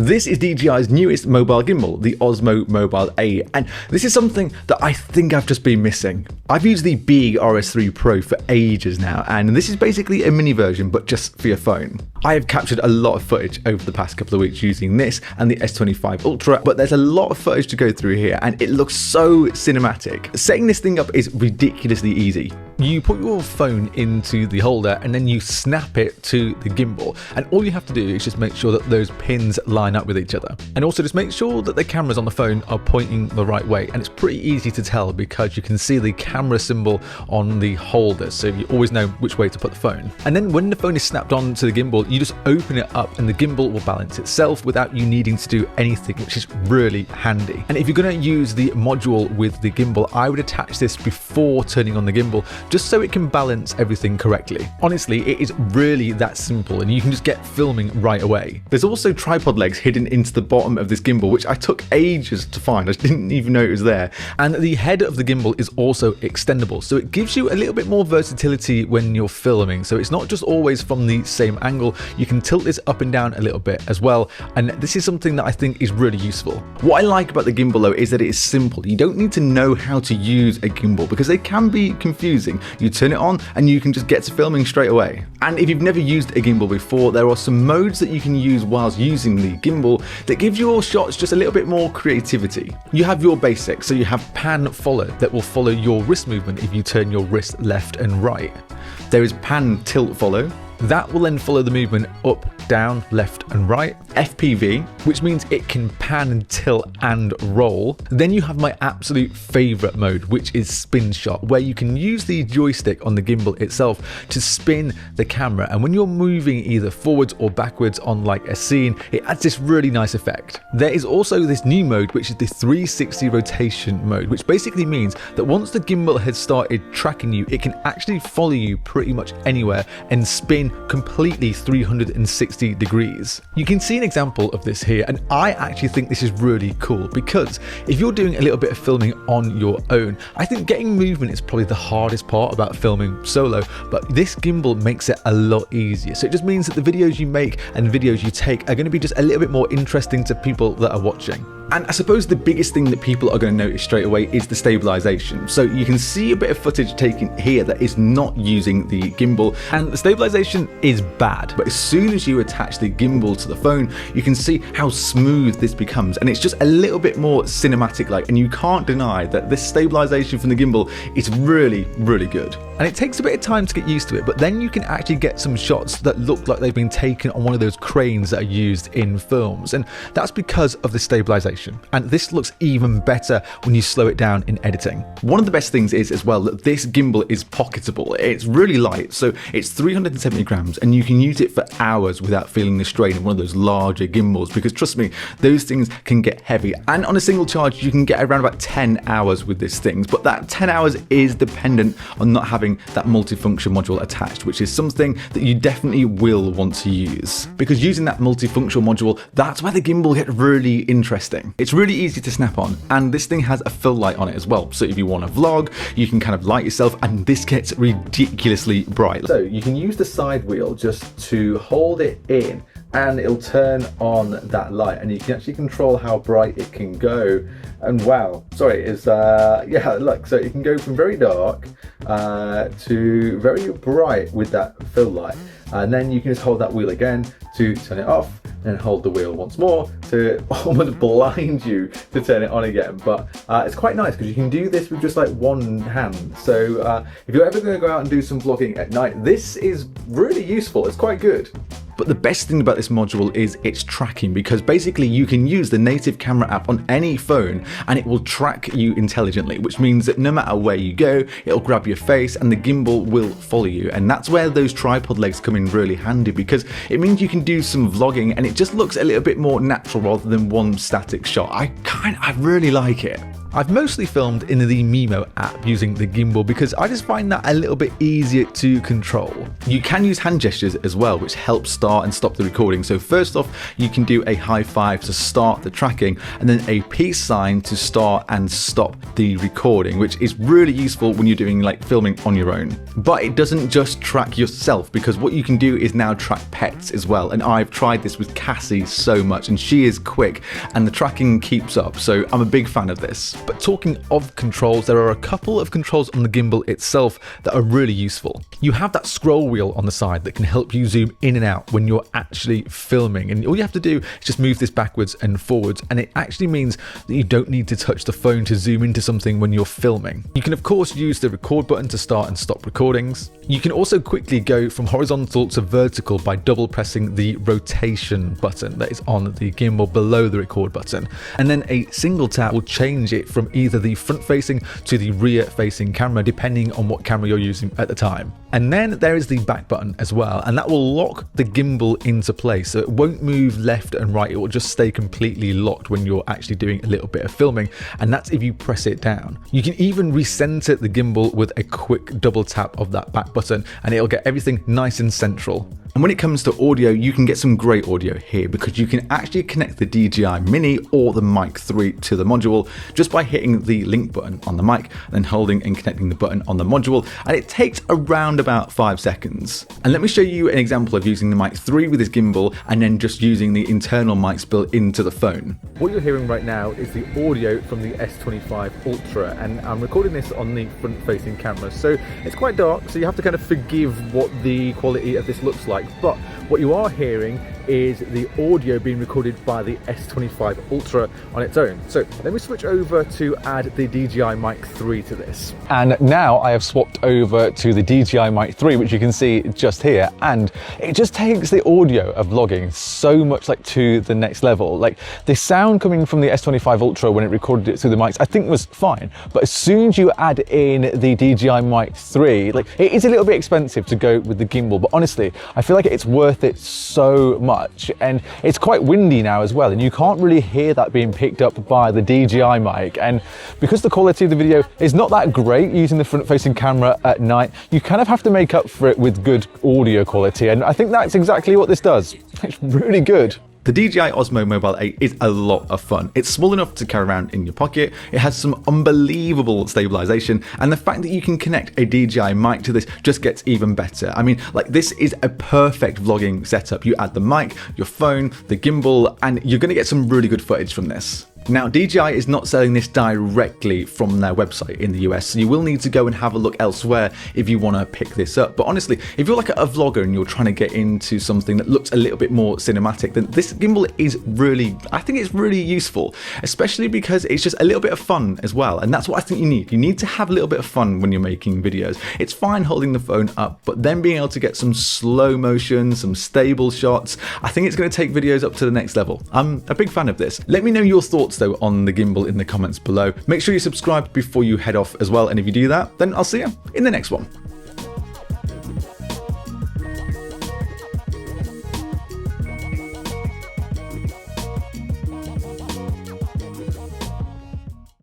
This is DJI's newest mobile gimbal, the Osmo Mobile 8, and this is something that I think I've just been missing. I've used the big RS3 Pro for ages now, and this is basically a mini version but just for your phone. I have captured a lot of footage over the past couple of weeks using this and the S25 Ultra, but there's a lot of footage to go through here and it looks so cinematic. Setting this thing up is ridiculously easy. You put your phone into the holder and then you snap it to the gimbal, and all you have to do is just make sure that those pins line up with each other, and also just make sure that the cameras on the phone are pointing the right way. And it's pretty easy to tell because you can see the camera symbol on the holder, so you always know which way to put the phone. And then when the phone is snapped on to the gimbal, you just open it up and the gimbal will balance itself without you needing to do anything, which is really handy. And if you're going to use the module with the gimbal, I would attach this before turning on the gimbal, just so it can balance everything correctly. Honestly, it is really that simple and you can just get filming right away. There's also tripod legs hidden into the bottom of this gimbal, which I took ages to find. I didn't even know it was there. And the head of the gimbal is also extendable, so it gives you a little bit more versatility when you're filming. So it's not just always from the same angle. You can tilt this up and down a little bit as well, and this is something that I think is really useful. What I like about the gimbal though is that it is simple. You don't need to know how to use a gimbal because they can be confusing. You turn it on and you can just get to filming straight away. And if you've never used a gimbal before, there are some modes that you can use whilst using the gimbal that gives your shots just a little bit more creativity. You have your basics, so you have pan follow that will follow your wrist movement if you turn your wrist left and right. There is pan tilt follow. That will then follow the movement up, down, left and right. FPV, which means it can pan, tilt and roll. Then you have my absolute favorite mode, which is spin shot, where you can use the joystick on the gimbal itself to spin the camera. And when you're moving either forwards or backwards on like a scene, it adds this really nice effect. There is also this new mode, which is the 360 rotation mode, which basically means that once the gimbal has started tracking you, it can actually follow you pretty much anywhere and spin completely 360 degrees. You can see an example of this here, and I actually think this is really cool because if you're doing a little bit of filming on your own, I think getting movement is probably the hardest part about filming solo, but this gimbal makes it a lot easier. So it just means that the videos you make and videos you take are going to be just a little bit more interesting to people that are watching. And I suppose the biggest thing that people are going to notice straight away is the stabilization. So you can see a bit of footage taken here that is not using the gimbal, and the stabilization is bad. But as soon as you attach the gimbal to the phone, you can see how smooth this becomes, and it's just a little bit more cinematic-like, and you can't deny that this stabilization from the gimbal is really, really good. And it takes a bit of time to get used to it, but then you can actually get some shots that look like they've been taken on one of those cranes that are used in films, and that's because of the stabilization. And this looks even better when you slow it down in editing. One of the best things is as well that this gimbal is pocketable. It's really light, so it's 370 grams, and you can use it for hours without feeling the strain of one of those larger gimbals, because trust me, those things can get heavy. And on a single charge, you can get around about 10 hours with these things, but that 10 hours is dependent on not having that multifunction module attached, which is something that you definitely will want to use. Because using that multifunction module, that's where the gimbal gets really interesting. It's really easy to snap on, and this thing has a fill light on it as well. So if you want to vlog, you can kind of light yourself, and this gets ridiculously bright. So you can use the side wheel just to hold it in, and it'll turn on that light, and you can actually control how bright it can go. And wow, sorry, it's yeah, look, so it can go from very dark to very bright with that fill light, and then you can just hold that wheel again to turn it off, and hold the wheel once more to almost blind you to turn it on again. But it's quite nice because you can do this with just like one hand. So if you're ever going to go out and do some vlogging at night, this is really useful. It's quite good. But the best thing about this module is its tracking, because basically you can use the native camera app on any phone and it will track you intelligently, which means that no matter where you go, it'll grab your face and the gimbal will follow you. And that's where those tripod legs come in really handy, because it means you can do some vlogging and it just looks a little bit more natural rather than one static shot. I really like it. I've mostly filmed in the Mimo app using the gimbal because I just find that a little bit easier to control. You can use hand gestures as well, which helps start and stop the recording. So first off, you can do a high five to start the tracking, and then a peace sign to start and stop the recording, which is really useful when you're doing like filming on your own. But it doesn't just track yourself, because what you can do is now track pets as well. And I've tried this with Cassie so much, and she is quick and the tracking keeps up. So I'm a big fan of this. But talking of controls, there are a couple of controls on the gimbal itself that are really useful. You have that scroll wheel on the side that can help you zoom in and out when you're actually filming. And all you have to do is just move this backwards and forwards. And it actually means that you don't need to touch the phone to zoom into something when you're filming. You can of course use the record button to start and stop recordings. You can also quickly go from horizontal to vertical by double pressing the rotation button that is on the gimbal below the record button. And then a single tap will change it from either the front facing to the rear facing camera, depending on what camera you're using at the time. And then there is the back button as well, and that will lock the gimbal into place, so it won't move left and right. It will just stay completely locked when you're actually doing a little bit of filming, and that's if you press it down. You can even recenter the gimbal with a quick double tap of that back button, and it'll get everything nice and central. And when it comes to audio, you can get some great audio here, because you can actually connect the DJI Mini or the Mic 3 to the module just by hitting the link button on the mic, then holding and connecting the button on the module, and it takes around about 5 seconds. And let me show you an example of using the Mic 3 with this gimbal and then just using the internal mics built into the phone. What you're hearing right now is the audio from the S25 Ultra, and I'm recording this on the front-facing camera, so it's quite dark, so you have to kind of forgive what the quality of this looks like. But what you are hearing is the audio being recorded by the S25 Ultra on its own. So let me switch over to add the DJI Mic 3 to this. And now I have swapped over to the DJI Mic 3, which you can see just here, and it just takes the audio of vlogging so much like to the next level. Like the sound coming from the S25 Ultra when it recorded it through the mics, I think was fine. But as soon as you add in the DJI Mic 3, like it is a little bit expensive to go with the gimbal, but honestly, I feel like it's worth it so much. And it's quite windy now as well, and you can't really hear that being picked up by the DJI mic. And because the quality of the video is not that great using the front-facing camera at night, you kind of have to make up for it with good audio quality, and I think that's exactly what this does. It's really good. The DJI Osmo Mobile 8 is a lot of fun. It's small enough to carry around in your pocket, it has some unbelievable stabilization, and the fact that you can connect a DJI mic to this just gets even better. I mean, like, this is a perfect vlogging setup. You add the mic, your phone, the gimbal, and you're gonna get some really good footage from this. Now, DJI is not selling this directly from their website in the US, so you will need to go and have a look elsewhere if you want to pick this up. But honestly, if you're like a vlogger and you're trying to get into something that looks a little bit more cinematic, then this gimbal is really, I think it's really useful, especially because it's just a little bit of fun as well. And that's what I think you need. You need to have a little bit of fun when you're making videos. It's fine holding the phone up, but then being able to get some slow motion, some stable shots, I think it's going to take videos up to the next level. I'm a big fan of this. Let me know your thoughts though on the gimbal in the comments below. Make sure you subscribe before you head off as well, and if you do that, then I'll see you in the next one.